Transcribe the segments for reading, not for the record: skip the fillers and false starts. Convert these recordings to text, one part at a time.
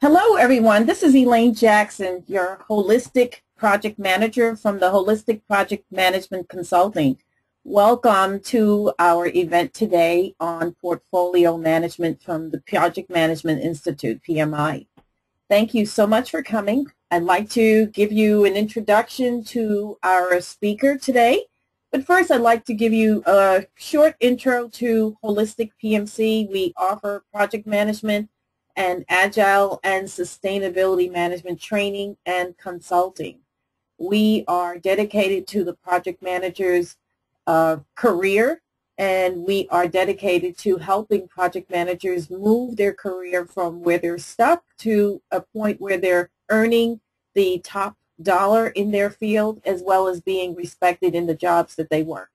Hello, everyone. This is Elaine Jackson, your holistic project manager from the Holistic Project Management Consulting. Welcome to our event today on portfolio management from the Project Management Institute, PMI. Thank you so much for coming. I'd like to give you an introduction to our speaker today. But first, I'd like to give you a short intro to Holistic PMC. We offer project management and agile and sustainability management training and consulting. We are dedicated to the project manager's career, and we are dedicated to helping project managers move their career from where they're stuck to a point where they're earning the top dollar in their field, as well as being respected in the jobs that they work.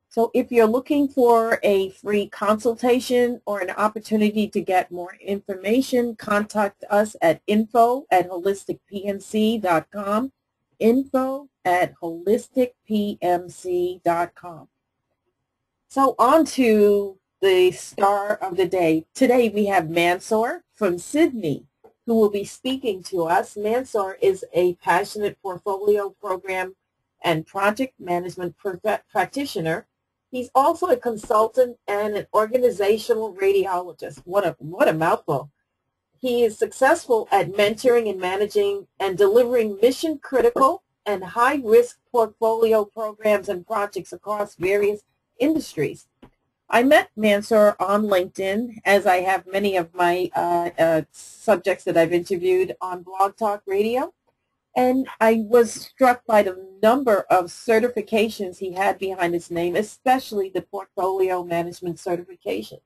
So if you're looking for a free consultation or an opportunity to get more information, contact us at info@holisticpmc.com, info@holisticpmc.com. So on to the star of the day. Today we have Mansoor from Sydney, who will be speaking to us. Mansoor is a passionate portfolio program and project management practitioner. He's also a consultant and an organizational radiologist. What a mouthful. He is successful at mentoring and managing and delivering mission-critical and high-risk portfolio programs and projects across various industries. I met Mansoor on LinkedIn, as I have many of my subjects that I've interviewed on Blog Talk Radio. And I was struck by the number of certifications he had behind his name, especially the portfolio management certification.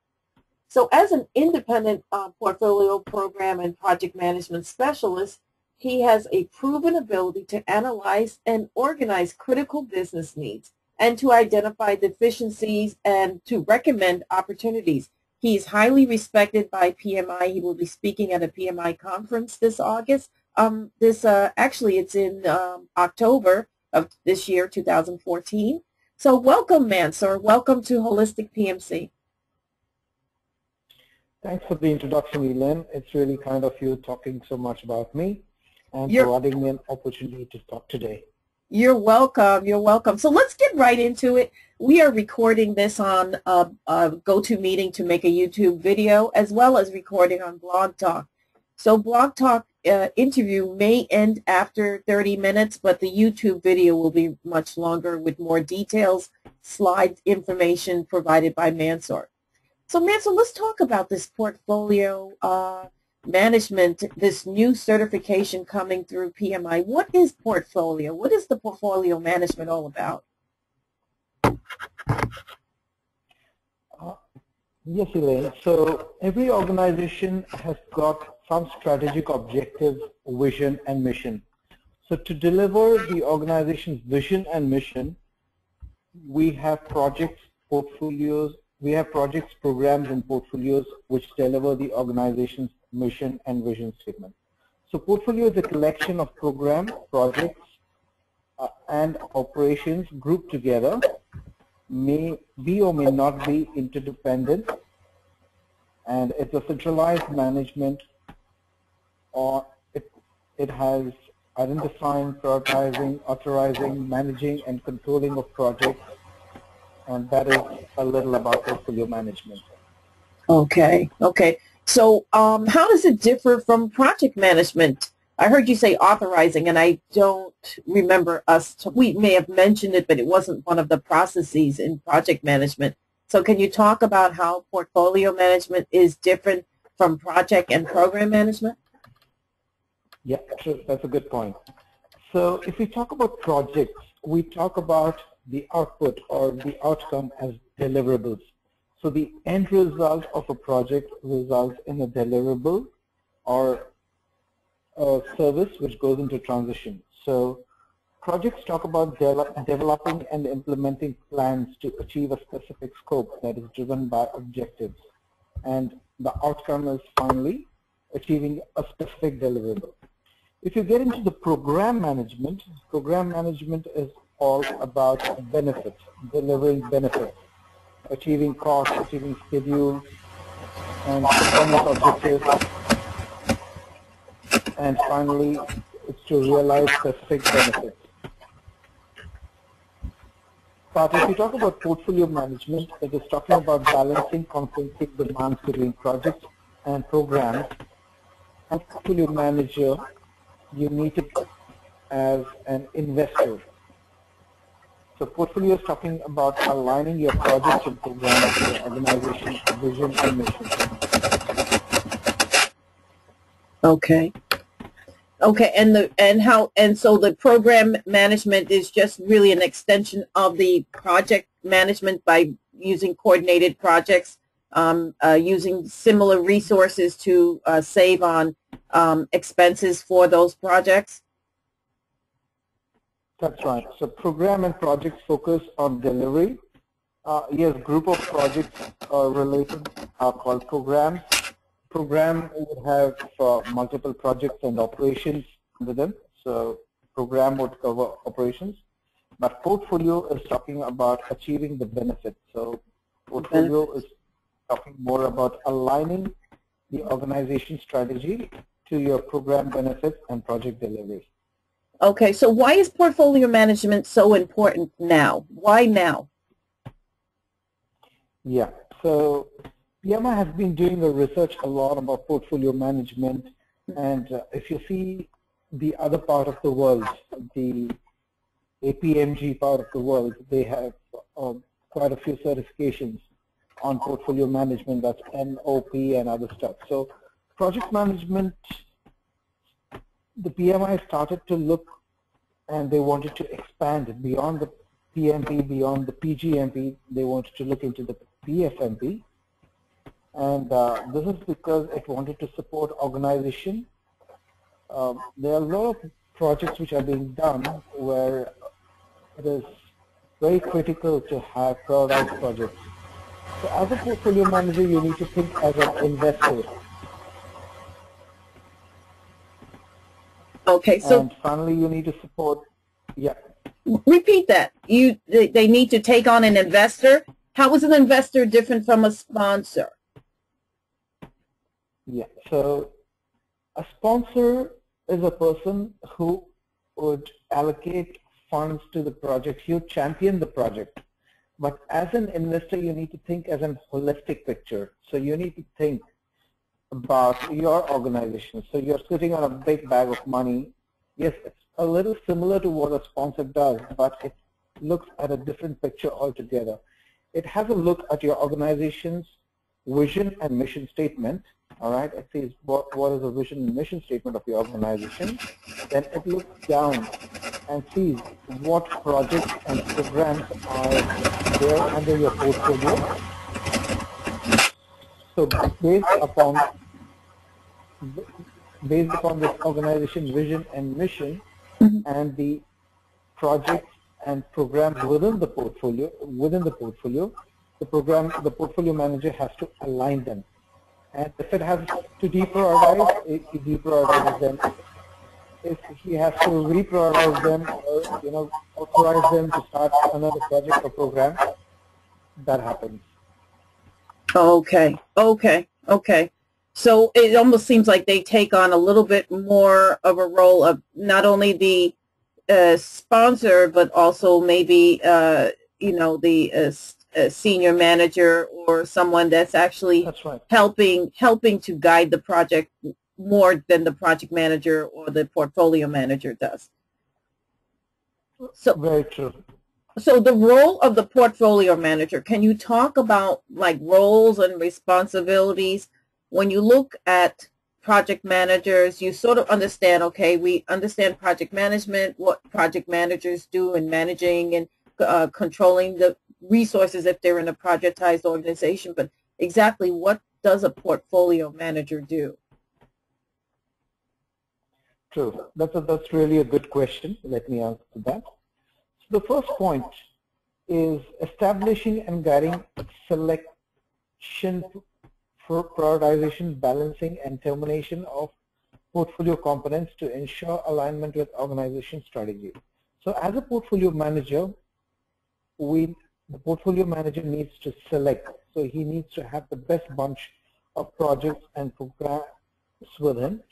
So as an independent portfolio program and project management specialist, he has a proven ability to analyze and organize critical business needs and to identify deficiencies and to recommend opportunities. He is highly respected by PMI. He will be speaking at a PMI conference this August. Actually, it's in October of this year, 2014. So welcome, Mansoor. Welcome to Holistic PMC. Thanks for the introduction, Elaine. It's really kind of you talking so much about me and providing me an opportunity to talk today. You're welcome. You're welcome. So let's get right into it. We are recording this on GoToMeeting to make a YouTube video, as well as recording on Blog Talk. So Blog Talk interview may end after 30 minutes, but the YouTube video will be much longer with more details, slide information provided by Mansoor. So Mansoor, let's talk about this portfolio management, this new certification coming through PMI. What is portfolio? What is the portfolio management all about? Yes, Elaine. So every organization has got some strategic objectives, vision, and mission. So to deliver the organization's vision and mission, we have projects, portfolios, programs, and portfolios which deliver the organization's mission and vision statement. So portfolio is a collection of programs, projects, and operations grouped together, may be or may not be interdependent, and it's a centralized management, or it has identifying, prioritizing, authorizing, managing, and controlling of projects, and that is a little about portfolio management. Okay. So how does it differ from project management? I heard you say authorizing, and I don't remember we may have mentioned it, but it wasn't one of the processes in project management. So can you talk about how portfolio management is different from project and program management? Yeah, sure. That's a good point. So if we talk about projects, we talk about the output or the outcome as deliverables. So the end result of a project results in a deliverable or a service which goes into transition. So projects talk about developing and implementing plans to achieve a specific scope that is driven by objectives. And the outcome is finally achieving a specific deliverable. If you get into the program management is all about benefits, delivering benefits, achieving cost, achieving schedule, and performance objectives. and finally, it's to realize specific benefits. But if you talk about portfolio management, it is talking about balancing conflicting demands between projects and programs. As a portfolio manager, you need to as an investor. So portfolio is talking about aligning your projects and programs to your organization's vision and mission. Okay. Okay, and so the program management is just really an extension of the project management by using coordinated projects, using similar resources to save on expenses for those projects. That's right. So program and projects focus on delivery. Yes, group of projects related are called programs. Program would have multiple projects and operations under them. So program would cover operations. But portfolio is talking about achieving the benefits. So portfolio is talking more about aligning the organization strategy to your program benefits and project delivery. Okay, so why is portfolio management so important now? Why now? Yeah, so PMI has been doing a research a lot about portfolio management, and if you see the other part of the world, the APMG part of the world, they have quite a few certifications on portfolio management, that's NOP and other stuff. So project management, the PMI started to look and they wanted to expand beyond the PMP, beyond the PGMP, they wanted to look into the PFMP. And this is because it wanted to support organization. There are a lot of projects which are being done where it is very critical to have prioritized projects. So as a portfolio manager, you need to think as an investor. Okay, so and finally, you need to support. Yeah. Repeat that. They need to take on an investor. How is an investor different from a sponsor? Yeah. So a sponsor is a person who would allocate funds to the project. You champion the project. But as an investor, you need to think as a holistic picture. So you need to think about your organization. So you're sitting on a big bag of money. Yes, it's a little similar to what a sponsor does, but it looks at a different picture altogether. It has a look at your organization's vision and mission statement. All right, it says what is the vision and mission statement of your organization. Then it looks down and sees what projects and programs are there under your portfolio. So based upon this organization vision and mission and the projects and programs within the portfolio, the portfolio manager has to align them. And if it has to deprioritize, he deprioritizes them. If he has to reprioritize them or authorize them to start another project or program, that happens. Okay. So it almost seems like they take on a little bit more of a role of not only the sponsor, but also maybe the senior manager or someone that's actually helping to guide the project more than the project manager or the portfolio manager does. So very true. So the role of the portfolio manager, can you talk about like roles and responsibilities? When you look at project managers, you sort of understand, okay, we understand project management, what project managers do in managing and controlling the resources if they're in a projectized organization, but exactly what does a portfolio manager do? True. That's really a good question. Let me answer that. So the first point is establishing and guiding selection for prioritization, balancing, and termination of portfolio components to ensure alignment with organization strategy. So as a portfolio manager, the portfolio manager needs to select. So he needs to have the best bunch of projects and with him,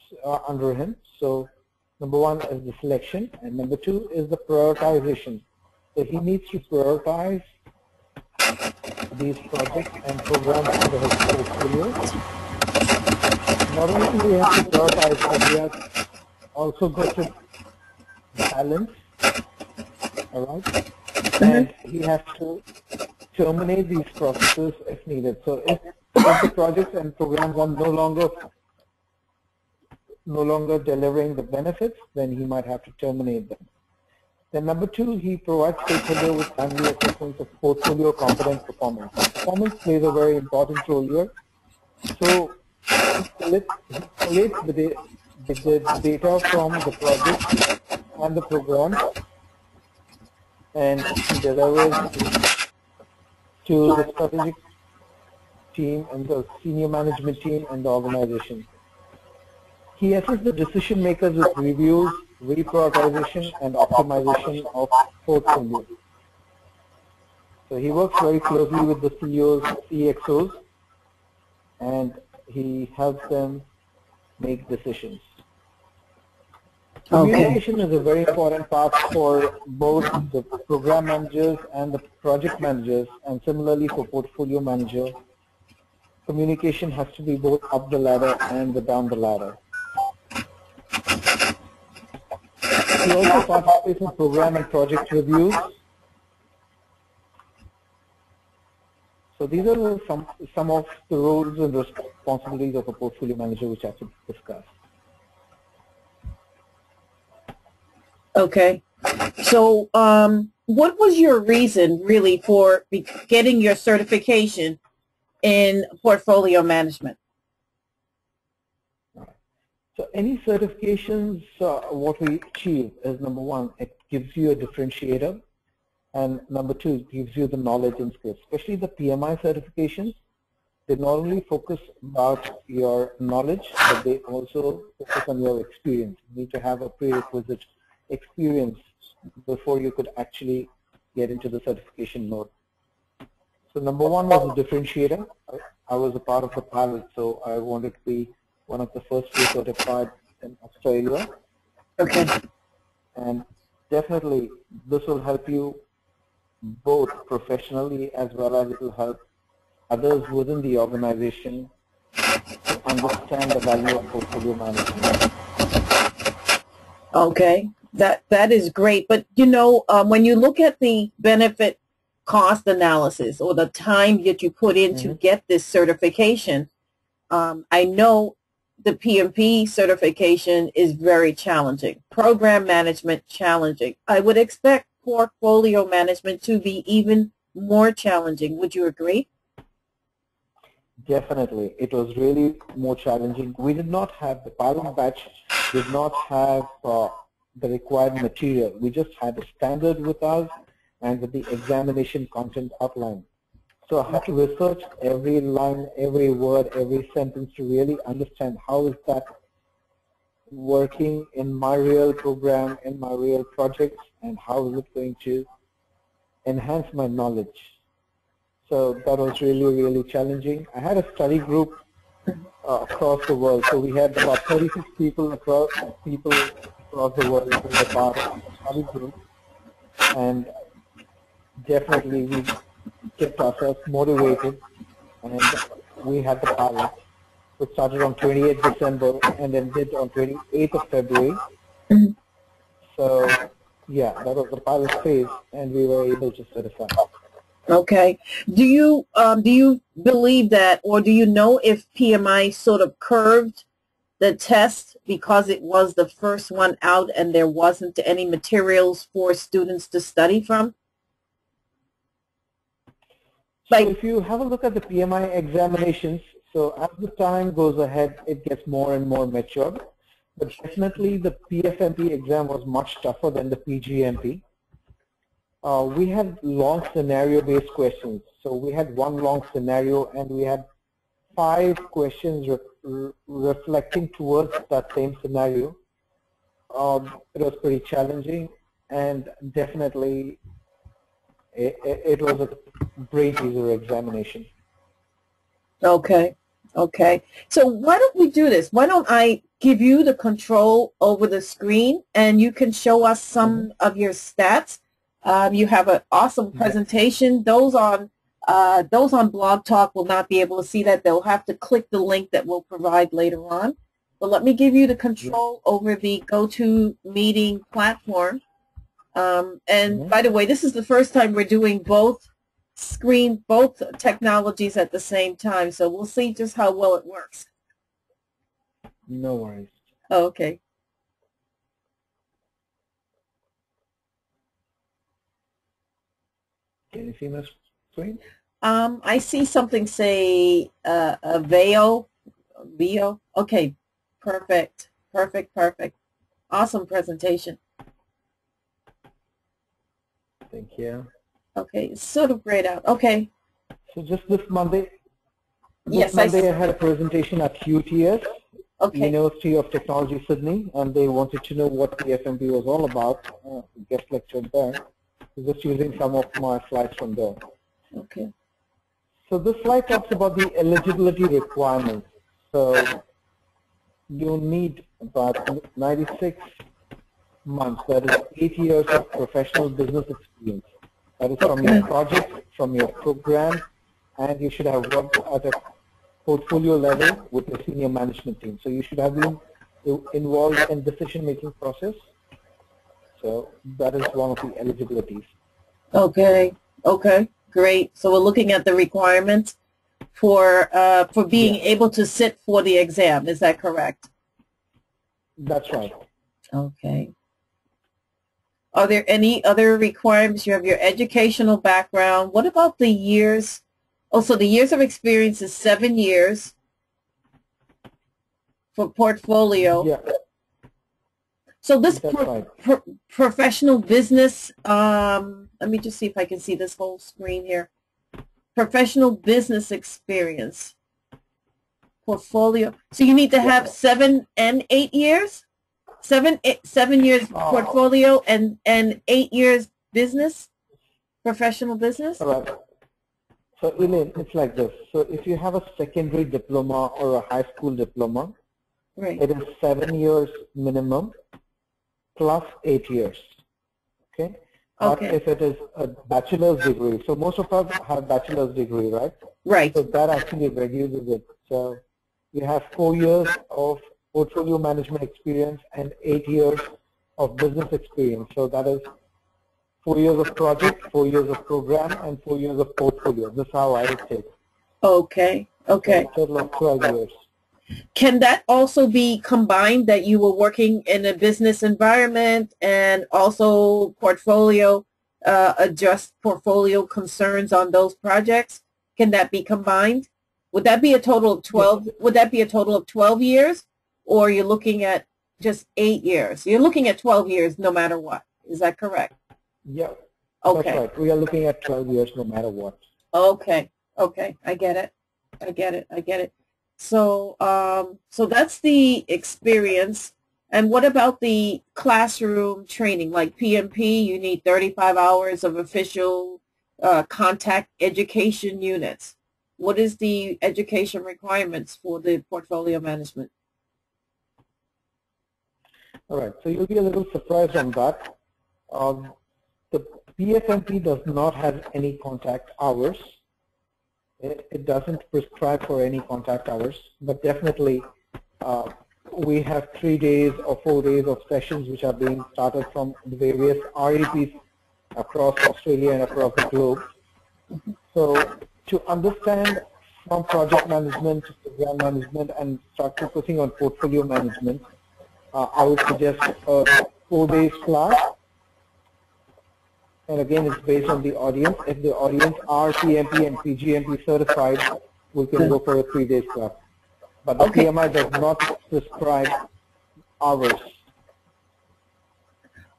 under him. So number one is the selection, and number two is the prioritization. So he needs to prioritize these projects and programs under his portfolio. Not only do we have to prioritize, but we have also got to balance, all right? And he has to terminate these processes if needed. So if the projects and programs are no longer delivering the benefits, then he might have to terminate them. Then number two, he provides stakeholders with timely assessments of portfolio competent performance. Performance plays a very important role here. So he collates the data from the project and the program, and he delivers to the strategic team and the senior management team and the organization. He assists the decision makers with reviews, reprioritization, and optimization of portfolio. So he works very closely with the CEOs, CXOs, and he helps them make decisions. Communication is a very important part for both the program managers and the project managers, and similarly for portfolio manager. Communication has to be both up the ladder and down the ladder. He also participates in program and project reviews. So these are some of the roles and responsibilities of a portfolio manager which I have to discuss. Okay. So what was your reason really for getting your certification in portfolio management? So any certifications, what we achieve is number one, it gives you a differentiator, and number two, it gives you the knowledge and skills. Especially the PMI certifications, they not only focus about your knowledge, but they also focus on your experience. You need to have a prerequisite experience before you could actually get into the certification mode. So number one was the differentiator. I was a part of the pilot, so I wanted to be one of the first few certified in Australia. Okay. And definitely this will help you both professionally as well as it will help others within the organization to understand the value of portfolio management. Okay, that is great. But you know, when you look at the benefit cost analysis or the time that you put in to get this certification, I know the PMP certification is very challenging. Program management challenging. I would expect portfolio management to be even more challenging. Would you agree? Definitely. It was really more challenging. We did not have, the pilot batch did not have the required material. We just had a standard with us and with the examination content outline. So I had to research every line, every word, every sentence to really understand how is that working in my real program, in my real projects, and how is it going to enhance my knowledge. So that was really, really challenging. I had a study group across the world. So we had about 36 people across the world who were part of the study group. And definitely we kept ourselves motivated, and we had the pilot, which started on 28th December and then did on 28th of February. So yeah, that was the pilot phase, and we were able to certify. Okay. Do you believe that, or do you know if PMI sort of curved the test because it was the first one out and there wasn't any materials for students to study from? So if you have a look at the PMI examinations, so as the time goes ahead, it gets more and more matured. But definitely the PFMP exam was much tougher than the PGMP. We had long scenario-based questions. So we had one long scenario and we had 5 questions reflecting towards that same scenario. It was pretty challenging, and definitely it was a brain teaser examination. Okay. Okay. So why don't we do this? Why don't I give you the control over the screen and you can show us some of your stats. You have an awesome presentation. Those on Blog Talk will not be able to see that. They'll have to click the link that we'll provide later on. But let me give you the control over the GoToMeeting platform. And by the way, this is the first time we're doing both technologies at the same time. So we'll see just how well it works. No worries. Oh, okay. Can you see my screen? I see something say a VEO. Okay, perfect. Awesome presentation. Thank you. Okay, it's sort of grayed out. Okay. So just this Monday, I had a presentation at UTS, University of Technology, Sydney, and they wanted to know what the FMP was all about. Guest lectured there. Just using some of my slides from there. Okay. So this slide talks about the eligibility requirements. So you need about 96 months, that is 8 years of professional business experience. That is from your project, from your program, and you should have worked at a portfolio level with your senior management team. So you should have been involved in decision-making process. So that is one of the eligibilities. Okay. Great. So we're looking at the requirements for being able to sit for the exam. Is that correct? That's right. Okay. Are there any other requirements? You have your educational background. What about the years? Oh, so the years of experience is 7 years for portfolio. Yeah. So this professional business, let me just see if I can see this whole screen here. Professional business experience, portfolio. So you need to have 7 and 8 years? 7 years portfolio and 8 years business, professional business? All right. So Elaine, it's like this. So if you have a secondary diploma or a high school diploma, it is 7 years minimum plus 8 years. Okay? But if it is a bachelor's degree, so most of us have bachelor's degree, right? Right. So that actually reduces it. So you have 4 years of portfolio management experience and 8 years of business experience. So that is 4 years of project, 4 years of program, and 4 years of portfolio. That's how I would take. Okay. So a total of 12 years. Can that also be combined, that you were working in a business environment and also portfolio, adjust portfolio concerns on those projects? Can that be combined? Would that be a total of 12? Would that be a total of 12 years? Or you're looking at just 8 years? You're looking at 12 years no matter what. Is that correct? Yeah. Okay. That's right. We are looking at 12 years no matter what. Okay. I get it. So, so that's the experience. And what about the classroom training? Like PMP, you need 35 hours of official contact education units. What is the education requirements for the portfolio management? All right. So you'll be a little surprised on that. The PFMP does not have any contact hours. It doesn't prescribe for any contact hours, but definitely we have 3 days or 4 days of sessions which are being started from the various REPs across Australia and across the globe. So to understand from project management to program management and start focusing on portfolio management, I would suggest a 4 days class. And again, it's based on the audience. If the audience are PMP and PGMP certified, we can go for a 3 days class. But the PMI does not prescribe hours.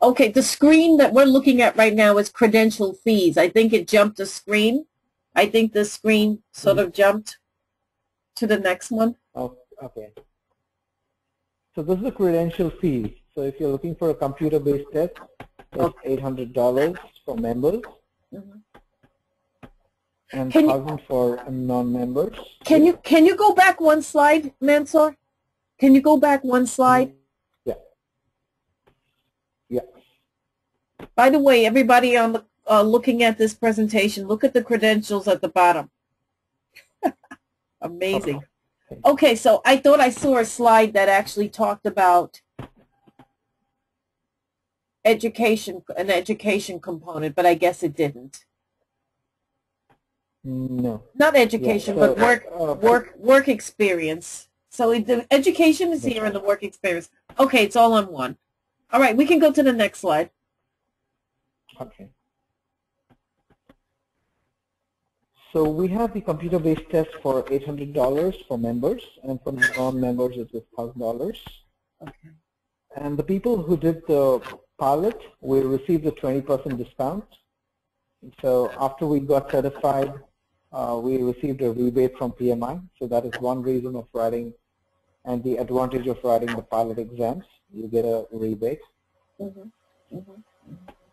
Okay, the screen that we're looking at right now is credential fees. I think it jumped a screen. I think the screen sort of jumped to the next one. Oh, okay. So this is the credential fee. So if you're looking for a computer-based test, it's $800 for members. and Can you 1,000 for non-members. can you go back one slide, Mansoor? Can you go back one slide? Yeah. Yeah. By the way, everybody on the looking at this presentation, look at the credentials at the bottom. Amazing. Okay, so I thought I saw a slide that actually talked about education, an education component, but I guess it didn't. No. Not education, Yeah, so, but work experience. So the education is here and the work experience. Okay, it's all on one. All right, we can go to the next slide. Okay. So we have the computer-based test for $800 for members, and for non-members it was $1,000. Okay. And the people who did the pilot, we received a 20% discount. So after we got certified, we received a rebate from PMI. So that is one reason of writing, and the advantage of writing the pilot exams. You get a rebate. Mm-hmm. Mm-hmm.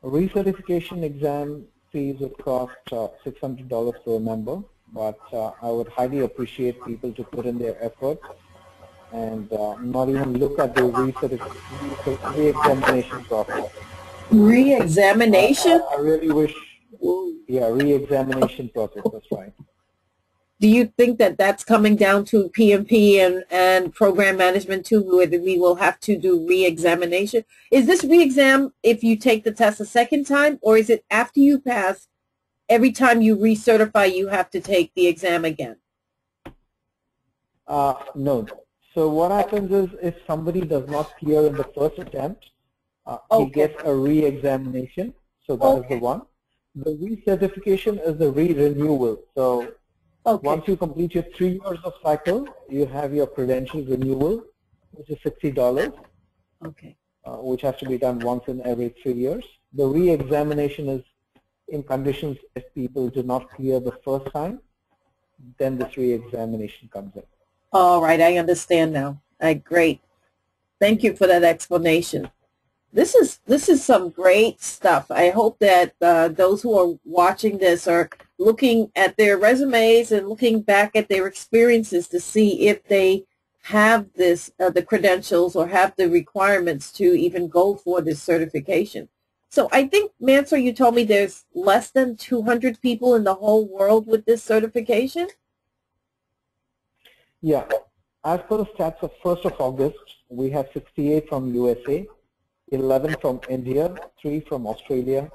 A recertification exam fees would cost $600 per member, but I would highly appreciate people to put in their effort and not even look at the re-examination process. Re-examination? I really wish, yeah, re-examination process, that's right. Do you think that that's coming down to PMP and program management too, where we will have to do re-examination? Is this re-exam if you take the test a second time, or is it after you pass, every time you recertify, you have to take the exam again? No. So what happens is if somebody does not clear in the first attempt, he gets a re-examination. So that is the one. The recertification is the re-renewal. So once you complete your 3 years of cycle, you have your credential renewal, which is $60. Okay. Which has to be done once in every 3 years. The re-examination is in conditions if people do not clear the first time, then this re-examination comes in. All right, I understand now. Great. Thank you for that explanation. This is some great stuff. I hope that those who are watching this are looking at their resumes and looking back at their experiences to see if they have this the credentials or have the requirements to even go for this certification. So I think, Mansoor, you told me there's less than 200 people in the whole world with this certification? Yeah. As per the stats of 1st of August, we have 68 from USA, 11 from India, 3 from Australia,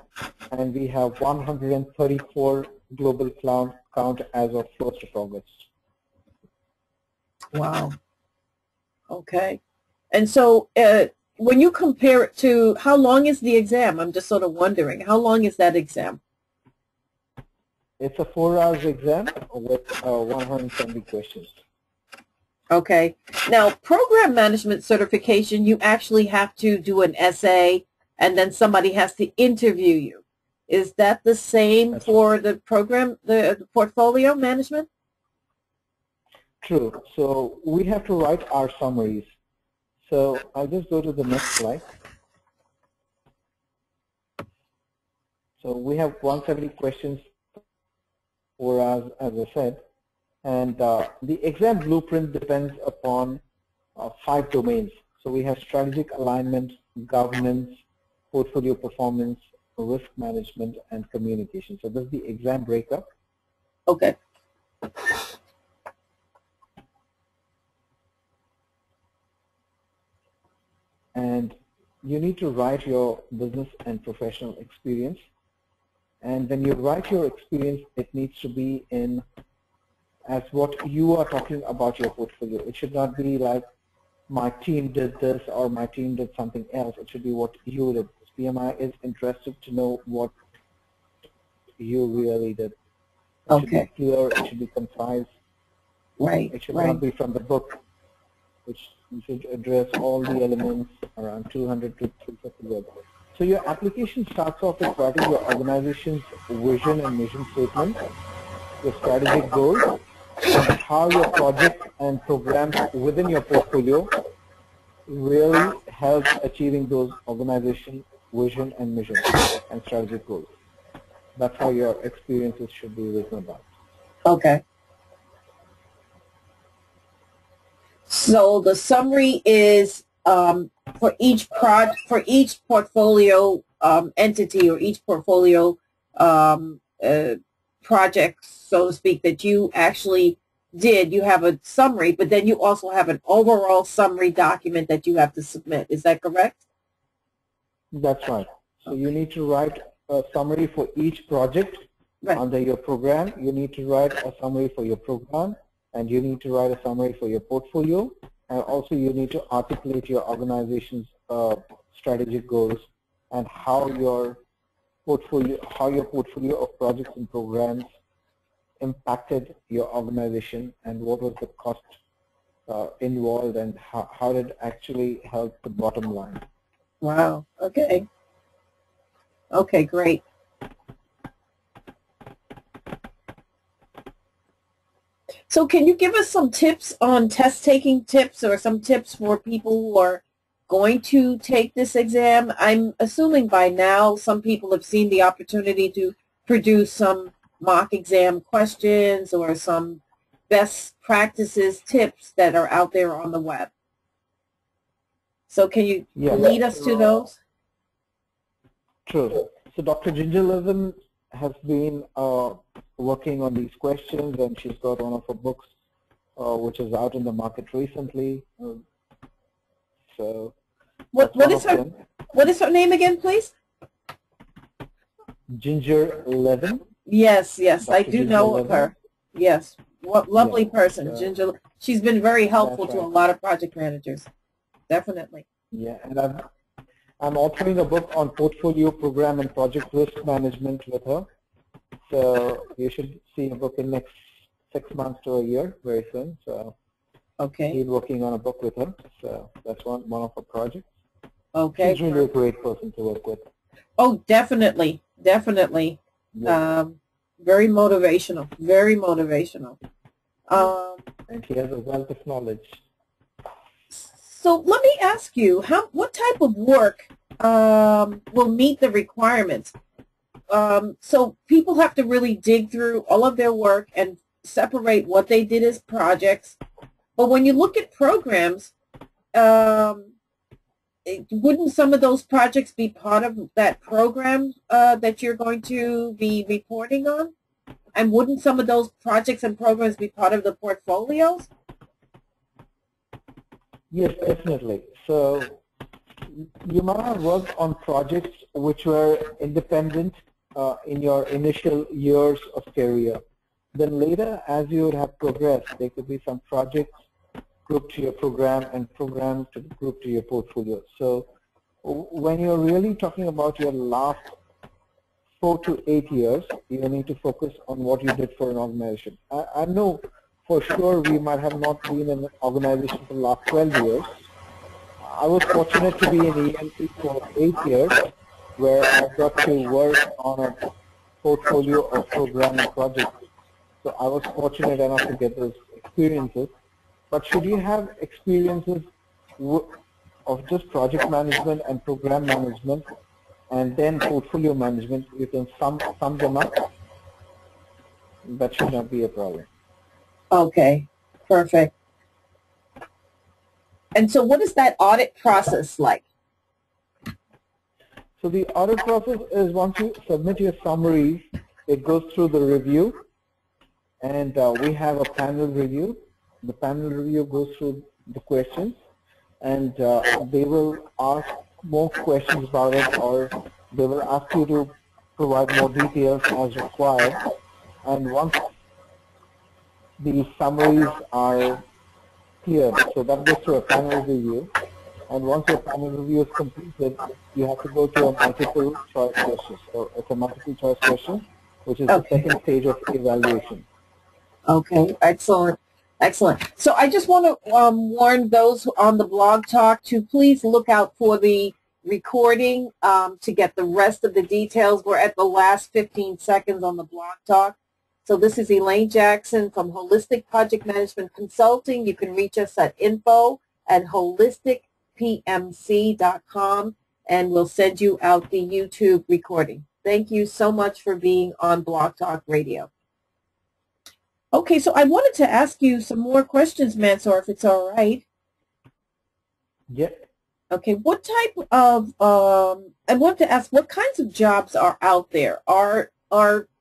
and we have 134 global count as of 1st of August. Wow. Okay. And so when you compare it to, how long is the exam? I'm just sort of wondering, how long is that exam? It's a 4-hour exam with 170 questions. Okay. Now, program management certification, you actually have to do an essay and then somebody has to interview you. Is that the same for the program, the portfolio management? True. So we have to write our summaries. So I'll just go to the next slide. So we have 170 questions, 4 hours, as I said. And the exam blueprint depends upon 5 domains. So we have strategic alignment, governance, portfolio performance, risk management, and communication. So this is the exam breakup. Okay. And you need to write your business and professional experience. And when you write your experience, it needs to be in as what you are talking about your portfolio. It should not be like my team did this or my team did something else. It should be what you did. PMI is interested to know what you really did. It should be clear, it should be concise. Right. It should not be from the book, which should address all the elements around 200 to 350 words. So your application starts off with writing your organization's vision and mission statement, your strategic goals, and how your projects and programs within your portfolio really help achieving those organization vision and mission and strategic goals. That's how your experiences should be written about. Okay. So the summary is for each portfolio entity or each portfolio project, so to speak, that you actually did. You have a summary, but then you also have an overall summary document that you have to submit. Is that correct? That's right. So you need to write a summary for each project under your program. You need to write a summary for your program, and you need to write a summary for your portfolio, and also you need to articulate your organization's strategic goals and how your portfolio of projects and programs impacted your organization, and what was the cost involved, and how did it actually help the bottom line. Wow. Okay. Okay, great. So can you give us some tips on test-taking tips, or some tips for people who are going to take this exam? I'm assuming by now some people have seen the opportunity to produce some mock exam questions or some best practices tips that are out there on the web. So can you lead us to those? True. So Dr. Ginger Levin has been working on these questions, and she's got one of her books which is out in the market recently. So what is her name again, please? Ginger Levin. Yes, Dr. I do Ginger know Levin. of her. Yes, what lovely person, Ginger. She's been very helpful to a lot of project managers. Definitely. Yeah, and I'm authoring a book on portfolio, program, and project risk management with her. So you should see a book in next 6 months to a year, very soon. So okay, he's working on a book with her. So that's one of her projects. Okay, she's really a great person to work with. Oh, definitely, definitely. Yeah. Very motivational, very motivational. And she has a wealth of knowledge. So let me ask you, what type of work will meet the requirements? So people have to really dig through all of their work and separate what they did as projects. But when you look at programs, wouldn't some of those projects be part of that program that you're going to be reporting on? And wouldn't some of those projects and programs be part of the portfolios? Yes, definitely. So you might have worked on projects which were independent in your initial years of career. Then later, as you would have progressed, there could be some projects grouped to your program and programs to group to your portfolio. So when you're really talking about your last 4 to 8 years, you need to focus on what you did for an organization. I know for sure we might have not been in an organization for the last 12 years. I was fortunate to be in EMP for 8 years, where I got to work on a portfolio of program and projects. So I was fortunate enough to get those experiences. But should you have experiences of just project management and program management and then portfolio management, you can sum them up. That should not be a problem. Okay, perfect. And so what is that audit process like? So the audit process is once you submit your summaries, it goes through the review, and we have a panel review. The panel review goes through the questions, and they will ask more questions about it, or they will ask you to provide more details as required. And once the summaries are clear, so that goes through a panel review. And once your panel review is completed, you have to go to a multiple choice question. So it's a multiple choice question, which is the second stage of evaluation. Okay, excellent. Excellent. So I just want to warn those on the blog talk to please look out for the recording to get the rest of the details. We're at the last 15 seconds on the blog talk. So this is Elaine Jackson from Holistic Project Management Consulting. You can reach us at info@holisticpmc.com, and we'll send you out the YouTube recording. Thank you so much for being on Blog Talk Radio. Okay, so I wanted to ask you some more questions, Mansoor, if it's all right. Yeah. Okay, what type of, I want to ask, what kinds of jobs are out there? Are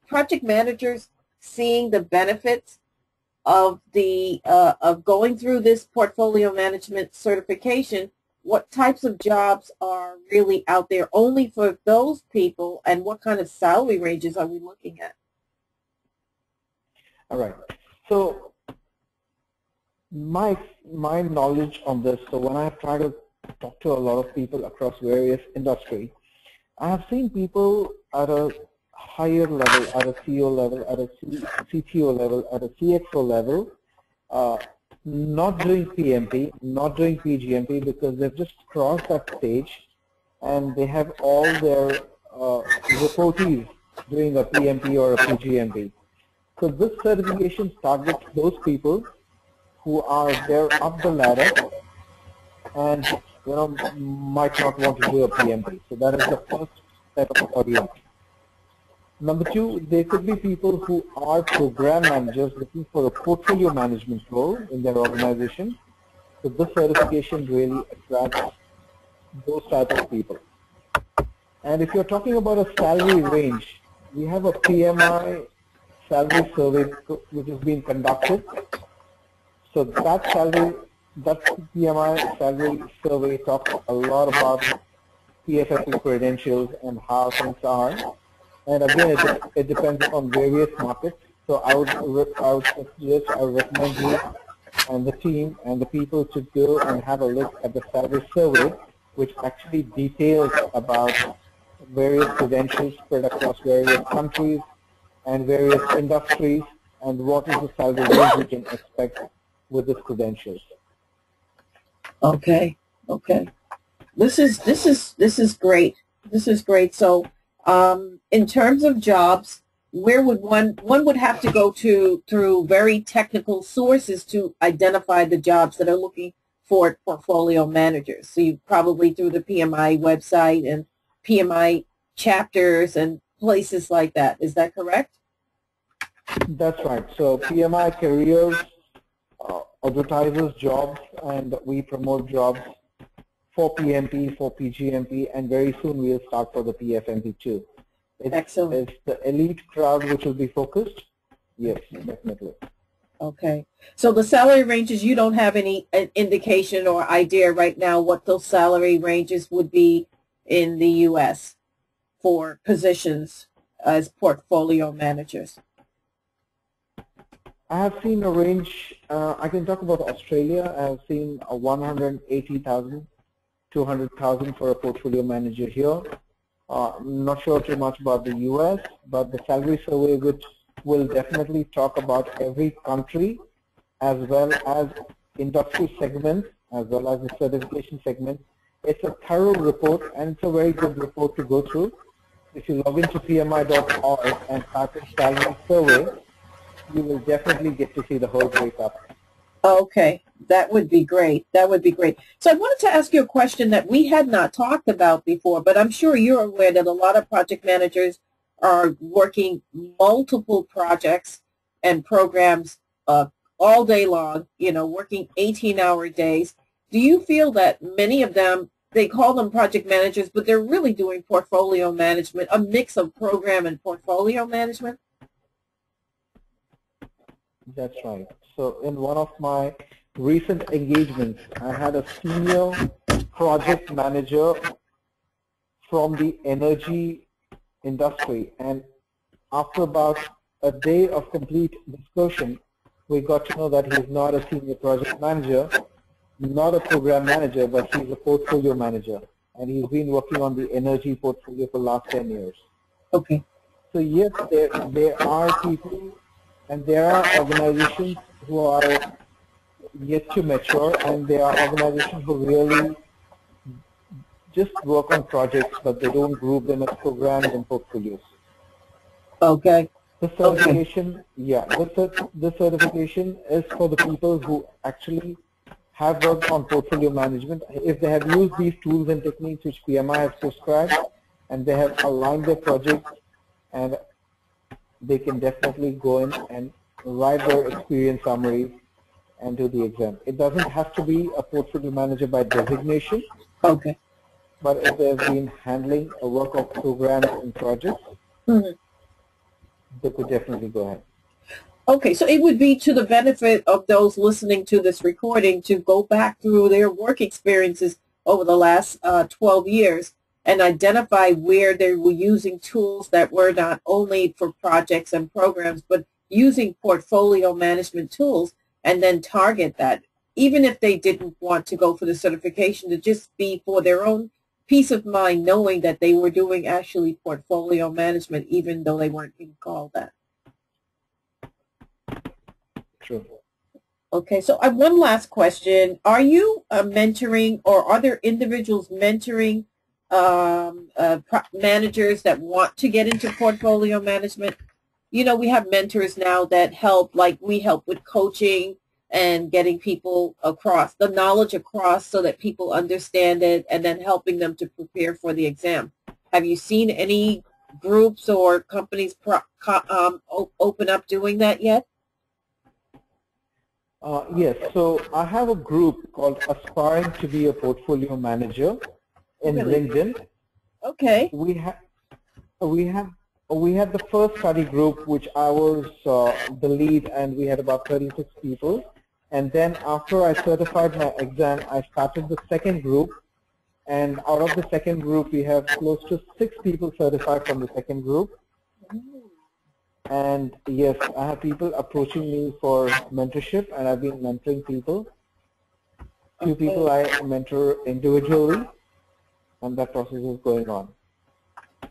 project managers seeing the benefits of of going through this portfolio management certification? What types of jobs are really out there only for those people, and what kind of salary ranges are we looking at? All right. So my knowledge on this, so when I try to talk to a lot of people across various industry, I have seen people at a higher level, at a CEO level, at a CTO level, at a CXO level, uh, not doing PMP, not doing PGMP because they've just crossed that stage and they have all their reportees doing a PMP or a PGMP. So this certification targets those people who are there up the ladder and might not want to do a PMP. So that is the first set of audience. Number two, there could be people who are program managers looking for a portfolio management role in their organization. So this certification really attracts those type of people. And if you're talking about a salary range, we have a PMI salary survey which is being conducted. So that PMI salary survey talks a lot about PFFE credentials and how things are. And again, it depends on various markets. So I would suggest, I would recommend you and the team and the people to go and have a look at the salary survey, which actually details about various credentials spread across various countries and various industries, and what is the salary range we can expect with these credentials. Okay, okay. This is great. This is great. So, in terms of jobs, where would one would have to go to through very technical sources to identify the jobs that are looking for portfolio managers? So you probably through the PMI website and PMI chapters and places like that. Is that correct? That's right. So PMI Careers advertises jobs, and we promote jobs for PMP, for PGMP, and very soon we'll start for the PFMP too. Excellent. It's the elite crowd which will be focused. Yes, definitely. Okay. So the salary ranges, you don't have any indication or idea right now what those salary ranges would be in the U.S. for positions as portfolio managers? I have seen a range, I can talk about Australia. I have seen a 180,000, 200,000 for a portfolio manager here. I'm not sure too much about the US, but the salary survey which will definitely talk about every country as well as industry segment as well as the certification segment. It's a thorough report and it's a very good report to go through. If you log into pmi.org and type in salary survey, you will definitely get to see the whole breakup. Okay, that would be great. That would be great. So I wanted to ask you a question that we had not talked about before, but I'm sure you're aware that a lot of project managers are working multiple projects and programs all day long, working 18-hour days. Do you feel that many of them, they call them project managers, but they're really doing portfolio management, a mix of program and portfolio management? That's right. So in one of my recent engagements, I had a senior project manager from the energy industry, and after about a day of complete discussion, we got to know that he's not a senior project manager, not a program manager, but he's a portfolio manager, and he's been working on the energy portfolio for the last 10 years. Okay. So yes, there are people and there are organizations who are yet to mature, and there are organizations who really just work on projects, but they don't group them as programs and portfolios. Okay. The certification, yeah, the certification is for the people who actually have worked on portfolio management. If they have used these tools and techniques which PMI has prescribed, and they have aligned their projects, and they can definitely go in and write their experience summaries, and do the exam. It doesn't have to be a portfolio manager by designation, Okay. but if they've been handling a work of programs and projects, Mhm. they could definitely go ahead. Okay, so it would be to the benefit of those listening to this recording to go back through their work experiences over the last 12 years and identify where they were using tools that were not only for projects and programs, but using portfolio management tools, and then target that. Even if they didn't want to go for the certification, to just be for their own peace of mind, knowing that they were doing actually portfolio management, even though they weren't being called that. True. Okay, so I have one last question. Are you mentoring, or are there individuals mentoring managers that want to get into portfolio management? You know, we have mentors now that help, like we help with coaching and getting people across, the knowledge across so that people understand it, and then helping them to prepare for the exam. Have you seen any groups or companies open up doing that yet? Yes, so I have a group called Aspiring to be a Portfolio Manager in Really? LinkedIn. Okay. We have we had the first study group, which I was the lead, and we had about 36 people. And then after I certified my exam, I started the second group. And out of the second group, we have close to 6 people certified from the second group. And yes, I have people approaching me for mentorship, and I've been mentoring people. Few people I mentor individually, and that process is going on.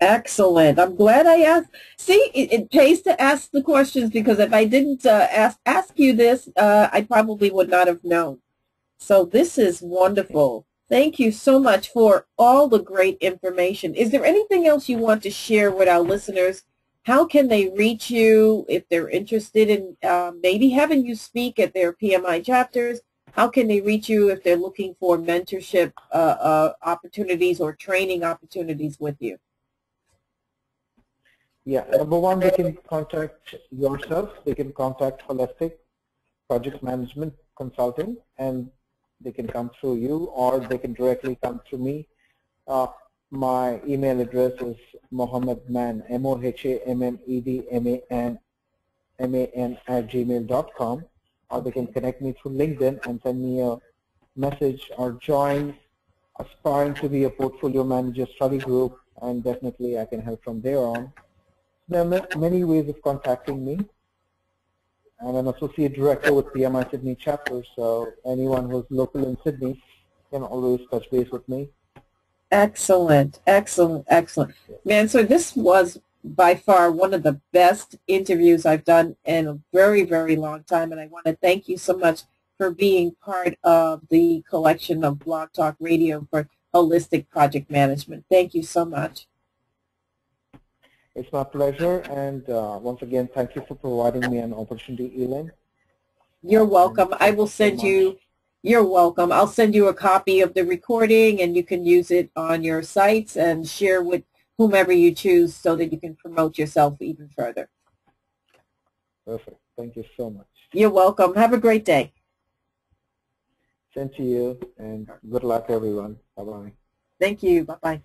Excellent. I'm glad I asked. See, it pays to ask the questions, because if I didn't ask you this, I probably would not have known. So this is wonderful. Thank you so much for all the great information. Is there anything else you want to share with our listeners? How can they reach you if they're interested in maybe having you speak at their PMI chapters? How can they reach you if they're looking for mentorship opportunities or training opportunities with you? Yeah, number one, they can contact yourself. They can contact Holistic Project Management Consulting, and they can come through you, or they can directly come through me. My email address is mohammedman, MOHAMMEDMAN @gmail.com, or they can connect me through LinkedIn and send me a message, or join Aspiring to be a Portfolio Manager study group, and definitely I can help from there on. There are many ways of contacting me. I'm an associate director with PMI Sydney chapter, so anyone who's local in Sydney can always touch base with me. Excellent, excellent, excellent. Mansoor, this was by far one of the best interviews I've done in a very, very long time, and I want to thank you so much for being part of the collection of Blog Talk Radio for Holistic Project Management. Thank you so much. It's my pleasure, and once again, thank you for providing me an opportunity, Elaine. You're welcome. I will send you, you're welcome. I'll send you a copy of the recording, and you can use it on your sites and share with whomever you choose so that you can promote yourself even further. Perfect. Thank you so much. You're welcome. Have a great day. Same to you, and good luck, everyone. Bye-bye. Thank you. Bye-bye.